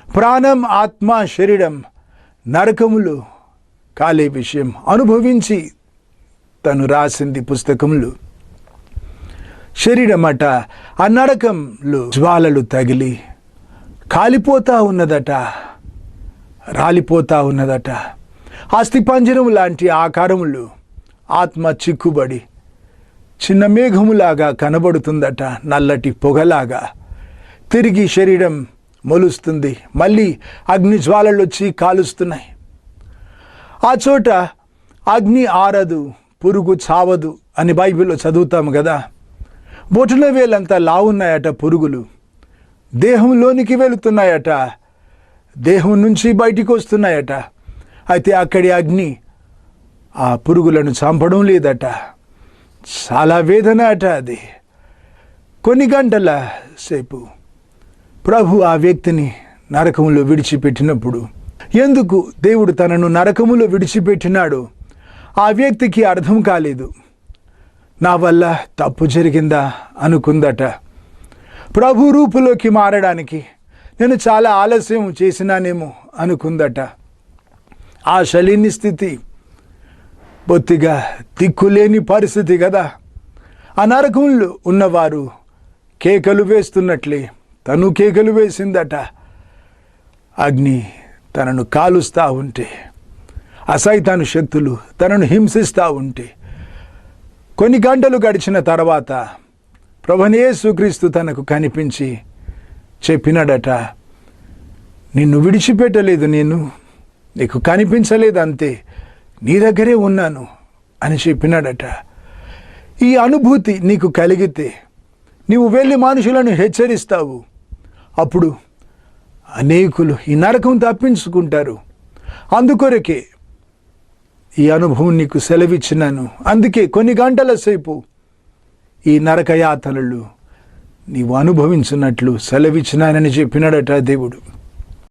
ప్రాణం, ఆత్మ, శరీరం నరకములు కాలే విషయం అనుభవించి తను రాసింది పుస్తకములు. శరీరం అట ఆ నరకంలో జ్వాలలు తగిలి కాలిపోతా ఉన్నదట, రాలిపోతా ఉన్నదట. అస్థిపంజరం లాంటి ఆకారములు ఆత్మ చిక్కుబడి చిన్న మేఘములాగా కనబడుతుందట, నల్లటి పొగలాగా. తిరిగి శరీరం మొలుస్తుంది, మళ్ళీ అగ్ని జ్వాలలు వచ్చి కాలుస్తున్నాయి. ఆ చోట అగ్ని ఆరదు, పురుగు చావదు అని బైబిల్లో చదువుతాము కదా. బొటన వేలంతా లావున్నాయట పురుగులు, దేహంలోనికి వెళుతున్నాయట, దేహం నుంచి బయటికి వస్తున్నాయట. అయితే అక్కడి అగ్ని ఆ పురుగులను చంపడం లేదట. చాలా వేదన అట అది. కొన్ని గంటల సేపు ప్రభు ఆ వ్యక్తిని నరకములో విడిచిపెట్టినప్పుడు, ఎందుకు దేవుడు తనను నరకములో విడిచిపెట్టినాడు ఆ వ్యక్తికి అర్థం కాలేదు. నా వల్ల తప్పు జరిగిందా అనుకుందట. ప్రభు రూపులోకి మారడానికి నేను చాలా ఆలస్యం చేసినానేమో అనుకుందట. ఆ శలీని స్థితి, బొత్తిగా దిక్కులేని పరిస్థితి కదా. ఆ నరకంలో ఉన్నవారు కేకలు వేస్తున్నట్లే తను కేకలు వేసిందట. అగ్ని తనను కాలుస్తూ ఉంటే, అసైతాను శక్తులు తనను హింసిస్తూ ఉంటే, కొన్ని గంటలు గడిచిన తర్వాత ప్రభువైన యేసుక్రీస్తు తనకు కనిపించి చెప్పినాడట, నిన్ను విడిచిపెట్టలేదు, నేను నీకు కనిపించలేదు, అంతే, నీ దగ్గరే ఉన్నాను అని చెప్పినాడట. ఈ అనుభూతి నీకు కలిగితే నీవు వెళ్ళి మనుషులను హెచ్చరిస్తావు. అప్పుడు అనేకులు ఈ నరకం తప్పించుకుంటారు. అందుకొరకే ఈ అనుభవం నీకు సెలవిచ్చినాను. అందుకే కొన్ని గంటల సేపు ఈ నరకయాతనలు నీవు అనుభవించినట్లు సెలవిచ్చినానని చెప్పినాడట దేవుడు.